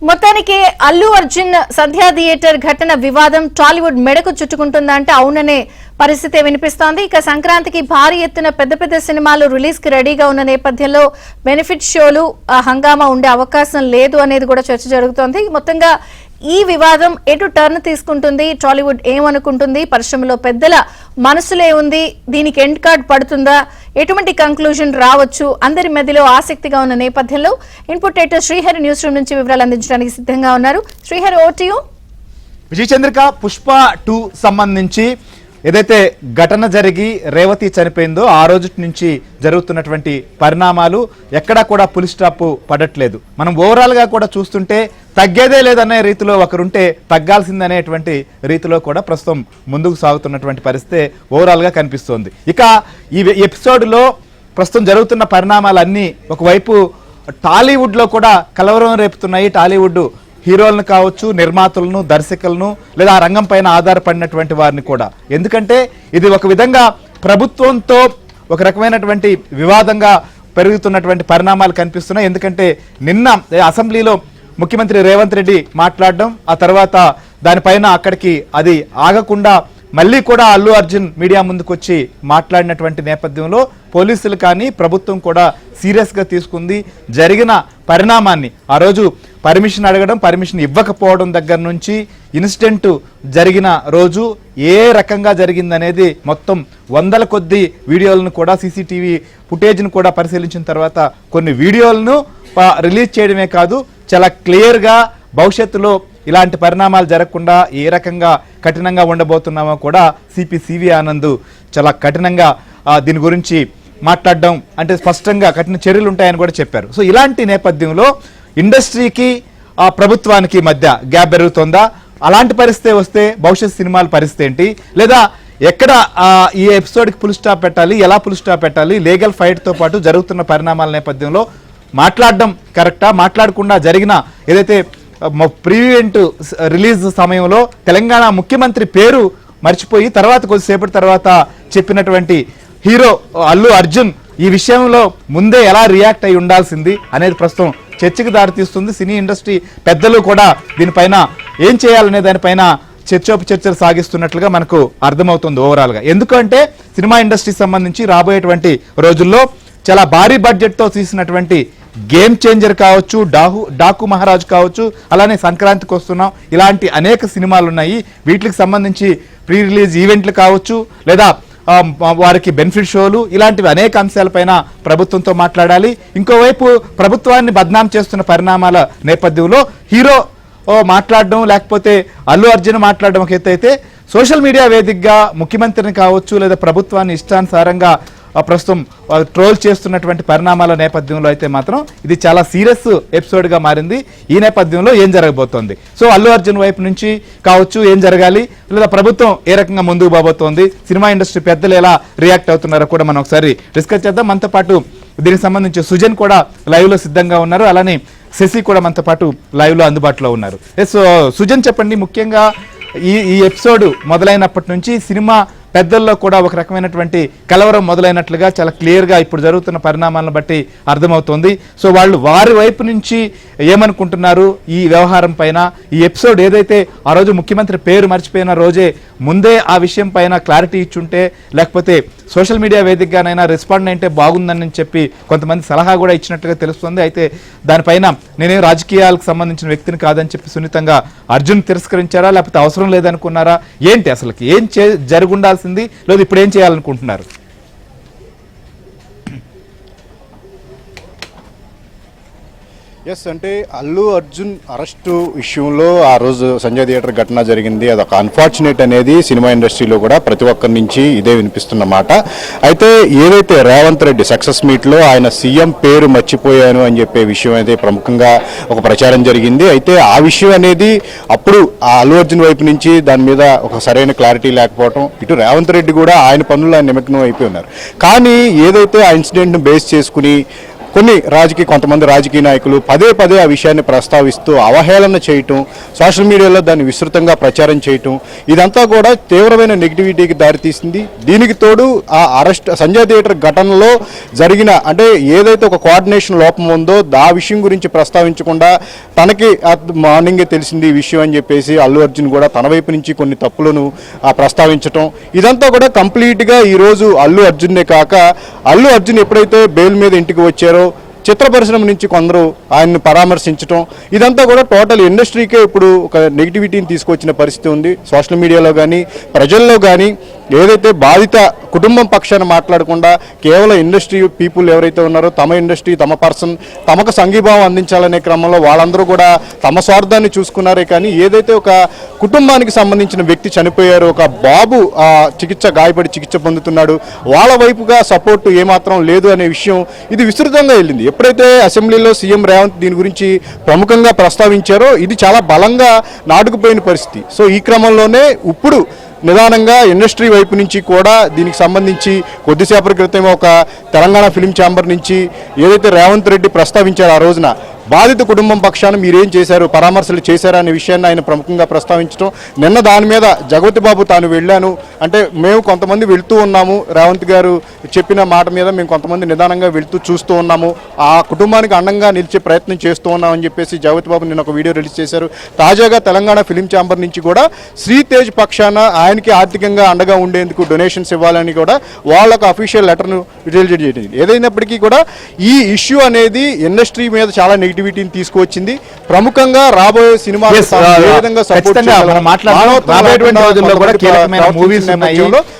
మొత్తానికి అల్లు అర్జున్ సంధ్యా థియేటర్ ఘటన వివాదం టాలీవుడ్ మెడకు చుట్టుకుంటుందా అంటే అవుననే పరిస్థితి వినిపిస్తోంది. ఇక సంక్రాంతికి భారీ ఎత్తున పెద్ద పెద్ద సినిమాలు రిలీజ్ కి రెడీగా ఉన్న నేపథ్యంలో బెనిఫిట్ షోలు హంగామా ఉండే అవకాశం లేదు అనేది కూడా చర్చ జరుగుతోంది. మొత్తంగా ఈ వివాదం ఎటు టర్న్ తీసుకుంటుంది, టాలీవుడ్ ఏమనుకుంటుంది, పరిశ్రమలో పెద్దల మనసులే ఉంది, దీనికి ఎండ్ కార్డ్ పడుతుందా, ఎటువంటి కంక్లూజన్ రావచ్చు, అందరి మధ్యలో ఆసక్తిగా ఉన్న నేపథ్యంలో input editor Srihari news room నుంచి వివరాలు అందించడానికి సిద్ధంగా ఉన్నారు. Srihari, over to you. Vijay Chandrika, Pushpa 2 సంబంధించి ఏదైతే ఘటన జరిగి రేవతి చనిపోయిందో ఆ రోజు నుంచి జరుగుతున్నటువంటి పరిణామాలు ఎక్కడా కూడా పులి స్టాప్ పడట్లేదు. మనం ఓవరాల్ గా కూడా చూస్తుంటే తగ్గేదే లేదనే రీతిలో ఒకరుంటే తగ్గాల్సిందనేటువంటి రీతిలో కూడా ప్రస్తుతం ముందుకు సాగుతున్నటువంటి పరిస్థితి ఓవరాల్ గా కనిపిస్తోంది. ఇక ఈ ఎపిసోడ్లో ప్రస్తుతం జరుగుతున్న పరిణామాలన్నీ ఒకవైపు టాలీవుడ్ లో కూడా కలవరం రేపుతున్నాయి. టాలీవుడ్ హీరోలను కావచ్చు, నిర్మాతలను, దర్శకులను, లేదా ఆ రంగం పైన ఆధారపడినటువంటి వారిని కూడా. ఎందుకంటే ఇది ఒక విధంగా ప్రభుత్వంతో ఒక రకమైనటువంటి వివాదంగా పెరుగుతున్నటువంటి పరిణామాలు కనిపిస్తున్నాయి. ఎందుకంటే నిన్న అసెంబ్లీలో ముఖ్యమంత్రి రేవంత్ రెడ్డి మాట్లాడడం, ఆ తర్వాత దానిపైన అక్కడికి అది ఆగకుండా మళ్ళీ కూడా అల్లు అర్జున్ మీడియా ముందుకు వచ్చి మాట్లాడినటువంటి నేపథ్యంలో పోలీసులు కానీ ప్రభుత్వం కూడా సీరియస్గా తీసుకుంది. జరిగిన పరిణామాన్ని ఆ రోజు పర్మిషన్ అడగడం, పర్మిషన్ ఇవ్వకపోవడం దగ్గర నుంచి ఇన్సిడెంట్ జరిగిన రోజు ఏ రకంగా జరిగిందనేది మొత్తం వందల కొద్ది వీడియోలను కూడా సీసీటీవీ ఫుటేజ్ను కూడా పరిశీలించిన తర్వాత కొన్ని వీడియోలను రిలీజ్ చేయడమే కాదు, చాలా క్లియర్గా భవిష్యత్తులో ఇలాంటి పరిణామాలు జరగకుండా ఏ రకంగా కఠినంగా ఉండబోతున్నామో కూడా సిపి సివి ఆనంద్ చాలా కఠినంగా దీని గురించి మాట్లాడడం, అంటే స్పష్టంగా కఠిన చర్యలు ఉంటాయని కూడా చెప్పారు. సో ఇలాంటి నేపథ్యంలో ఇండస్ట్రీకి ప్రభుత్వానికి మధ్య గ్యాప్ పెరుగుతుందా? అలాంటి పరిస్థితి వస్తే భవిష్యత్ సినిమాల పరిస్థితి ఏంటి? లేదా ఎక్కడ ఈ ఎపిసోడ్కి ఫుల్ స్టాప్ పెట్టాలి, ఎలా ఫుల్ స్టాప్ పెట్టాలి? లీగల్ ఫైట్తో పాటు జరుగుతున్న పరిణామాల నేపథ్యంలో మాట్లాడడం కరెక్టా? మాట్లాడకుండా జరిగిన ఏదైతే ప్రీవెంట్ రిలీజ్ సమయంలో తెలంగాణ ముఖ్యమంత్రి పేరు మర్చిపోయి తర్వాత కొద్దిసేపటి తర్వాత చెప్పినటువంటి హీరో అల్లు అర్జున్ ఈ విషయంలో ముందే ఎలా రియాక్ట్ అయి ఉండాల్సింది అనేది ప్రస్తుతం చర్చకు దారితీస్తుంది. సినీ ఇండస్ట్రీ పెద్దలు కూడా దీనిపైన ఏం చేయాలనే దానిపైన చర్చలు సాగిస్తున్నట్లుగా మనకు అర్థమవుతుంది ఓవరాల్గా. ఎందుకంటే సినిమా ఇండస్ట్రీకి సంబంధించి రాబోయేటువంటి రోజుల్లో చాలా భారీ బడ్జెట్తో తీసినటువంటి గేమ్ చేంజర్ కావచ్చు, డాకు మహారాజ్ కావచ్చు, అలానే సంక్రాంతికి వస్తున్నాం, ఇలాంటి అనేక సినిమాలు ఉన్నాయి. వీటికి సంబంధించి ప్రీ రిలీజ్ ఈవెంట్లు కావచ్చు, లేదా వారికి బెనిఫిట్ షోలు, ఇలాంటివి అనేక అంశాలపైన ప్రభుత్వంతో మాట్లాడాలి. ఇంకోవైపు ప్రభుత్వాన్ని బద్నాం చేస్తున్న పరిణామాల నేపథ్యంలో హీరో మాట్లాడడం, లేకపోతే అల్లు అర్జున్ మాట్లాడడం ఒక ఎత్తు అయితే, సోషల్ మీడియా వేదికగా ముఖ్యమంత్రిని కావచ్చు లేదా ప్రభుత్వాన్ని ఇష్టానుసారంగా ప్రస్తుతం ట్రోల్ చేస్తున్నటువంటి పరిణామాల నేపథ్యంలో అయితే మాత్రం ఇది చాలా సీరియస్ ఎపిసోడ్గా మారింది. ఈ నేపథ్యంలో ఏం జరగబోతోంది? సో అల్లు అర్జున్ వైపు నుంచి కావచ్చు ఏం జరగాలి, లేదా ప్రభుత్వం ఏ రకంగా ముందుకు పోబోతోంది, సినిమా ఇండస్ట్రీ పెద్దలు ఎలా రియాక్ట్ అవుతున్నారో కూడా మనం ఒకసారి డిస్కస్ చేద్దాం. మనతో పాటు దీనికి సంబంధించి సుజన్ కూడా లైవ్లో సిద్ధంగా ఉన్నారు, అలానే శశి కూడా మనతో పాటు లైవ్లో అందుబాటులో ఉన్నారు. సో సుజన్, చెప్పండి, ముఖ్యంగా ఈ ఎపిసోడ్ మొదలైనప్పటి నుంచి సినిమా పెద్దల్లో కూడా ఒక రకమైనటువంటి కలవరం మొదలైనట్లుగా చాలా క్లియర్గా ఇప్పుడు జరుగుతున్న పరిణామాలను బట్టి అర్థమవుతోంది. సో వాళ్ళు వారి వైపు నుంచి ఏమనుకుంటున్నారు ఈ వ్యవహారం పైన? ఈ ఎపిసోడ్ ఏదైతే ఆ రోజు ముఖ్యమంత్రి పేరు మర్చిపోయిన రోజే ముందే ఆ విషయం పైన క్లారిటీ ఇచ్చుంటే, లేకపోతే సోషల్ మీడియా వేదికగానైనా రెస్పాండ్ అయితే బాగుందని చెప్పి కొంతమంది సలహా కూడా ఇచ్చినట్టుగా తెలుస్తుంది. అయితే దానిపైన నేనే రాజకీయాలకు సంబంధించిన వ్యక్తిని కాదని చెప్పి సున్నితంగా అర్జున్ తిరస్కరించారా, లేకపోతే అవసరం లేదనుకున్నారా? ఏంటి అసలుకి ఏం జరుగుండాల్సింది, లేదా ఇప్పుడు ఏం చేయాలనుకుంటున్నారు? ఎస్, అంటే అల్లు అర్జున్ అరెస్టు విషయంలో ఆ రోజు సంజయ్ థియేటర్ ఘటన జరిగింది, అదొక అన్ఫార్చునేట్ అనేది సినిమా ఇండస్ట్రీలో కూడా ప్రతి ఒక్కరి నుంచి ఇదే వినిపిస్తున్న మాట. అయితే ఏదైతే రేవంత్ రెడ్డి సక్సెస్ మీట్లో ఆయన సీఎం పేరు మర్చిపోయాను అని చెప్పే విషయం అయితే ప్రముఖంగా ఒక ప్రచారం జరిగింది. అయితే ఆ విషయం అనేది అప్పుడు ఆ అల్లు అర్జున్ వైపు నుంచి దాని మీద ఒక సరైన క్లారిటీ లేకపోవడం, ఇటు రేవంత్ రెడ్డి కూడా ఆయన పనుల్లో ఆయన నిమగ్నం అయిపోయి ఉన్నారు. కానీ ఏదైతే ఆ ఇన్సిడెంట్ను బేస్ చేసుకుని కొంతమంది రాజకీయ నాయకులు పదే పదే ఆ విషయాన్ని ప్రస్తావిస్తూ అవహేళన చేయటం, సోషల్ మీడియాలో దాన్ని విస్తృతంగా ప్రచారం చేయటం, ఇదంతా కూడా తీవ్రమైన నెగిటివిటీకి దారితీసింది. దీనికి తోడు ఆ అరెస్ట్ సంజయ్ థియేటర్ ఘటనలో జరిగిన అంటే ఏదైతే ఒక కోఆర్డినేషన్ లోపం ఉందో ఆ విషయం గురించి ప్రస్తావించకుండా తనకి మార్నింగే తెలిసింది ఈ విషయం అని చెప్పేసి అల్లు అర్జున్ కూడా తన వైపు నుంచి కొన్ని తప్పులను ప్రస్తావించటం, ఇదంతా కూడా కంప్లీట్గా ఈరోజు అల్లు అర్జున్నే కాక అల్లు అర్జున్ ఎప్పుడైతే బెయిల్ మీద ఇంటికి వచ్చారో చిత్ర పరిశ్రమ నుంచి కొందరు ఆయన్ని పరామర్శించడం, ఇదంతా కూడా టోటల్ ఇండస్ట్రీకే ఇప్పుడు ఒక నెగిటివిటీని తీసుకొచ్చిన పరిస్థితి ఉంది. సోషల్ మీడియాలో కానీ ప్రజల్లో కానీ ఏదైతే బాధిత కుటుంబం పక్షాన మాట్లాడకుండా కేవలం ఇండస్ట్రీ పీపుల్ ఎవరైతే ఉన్నారో తమ ఇండస్ట్రీ తమ పర్సన్ తమకు సంఘీభావం అందించాలనే క్రమంలో వాళ్ళందరూ కూడా తమ స్వార్థాన్ని చూసుకున్నారే కానీ ఏదైతే ఒక కుటుంబానికి సంబంధించిన వ్యక్తి చనిపోయారో, ఒక బాబు గాయపడి చికిత్స పొందుతున్నాడు, వాళ్ళ వైపుగా సపోర్ట్ ఏమాత్రం లేదు అనే విషయం ఇది విస్తృతంగా వెళ్ళింది. ఎప్పుడైతే అసెంబ్లీలో సీఎం రేవంత్ దీని గురించి ప్రముఖంగా ప్రస్తావించారో ఇది చాలా బలంగా నాటుకుపోయిన పరిస్థితి. సో ఈ క్రమంలోనే ఇప్పుడు నిదానంగా ఇండస్ట్రీ వైపు నుంచి కూడా దీనికి సంబంధించి కొద్దిసేపటి క్రితం ఒక తెలంగాణ ఫిలిం ఛాంబర్ నుంచి ఏదైతే రేవంత్ రెడ్డి ప్రస్తావించారో ఆ రోజున బాధిత కుటుంబం పక్షాన మీరేం చేశారు, పరామర్శలు చేశారా అనే విషయాన్ని ఆయన ప్రముఖంగా ప్రస్తావించడం, నిన్న దాని మీద జగపతి బాబు తాను వెళ్ళాను అంటే మేము కొంతమంది వెళ్తూ ఉన్నాము, రేవంత్ గారు చెప్పిన మాట మీద మేము కొంతమంది నిదానంగా వెళ్తూ చూస్తూ ఉన్నాము, ఆ కుటుంబానికి అండంగా నిలిచే ప్రయత్నం చేస్తూ ఉన్నామని చెప్పేసి జగపతి బాబు నిన్న ఒక వీడియో రిలీజ్ చేశారు. తాజాగా తెలంగాణ ఫిలిం ఛాంబర్ నుంచి కూడా శ్రీతేజ్ పక్షాన ఆయనకి ఆర్థికంగా అండగా ఉండేందుకు డొనేషన్స్ ఇవ్వాలని కూడా వాళ్ళకు అఫీషియల్ లెటర్ను రిలీజ్ చేయడం. ఏదైనప్పటికీ కూడా ఈ ఇష్యూ అనేది ఇండస్ట్రీ మీద చాలా నెగిటివిటీని తీసుకువచ్చింది. ప్రముఖంగా రాబోయే సినిమాలు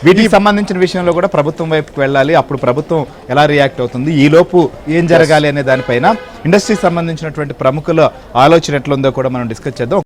వీటికి సంబంధించిన విషయంలో కూడా ప్రభుత్వం వైపుకి వెళ్ళాలి, అప్పుడు ప్రభుత్వం ఎలా రియాక్ట్ అవుతుంది, ఈ లోపు ఏం జరగాలి అనే దానిపైన ఇండస్ట్రీకి సంబంధించినటువంటి ప్రముఖుల ఆలోచన ఎట్లుందో కూడా మనం డిస్కస్ చేద్దాం.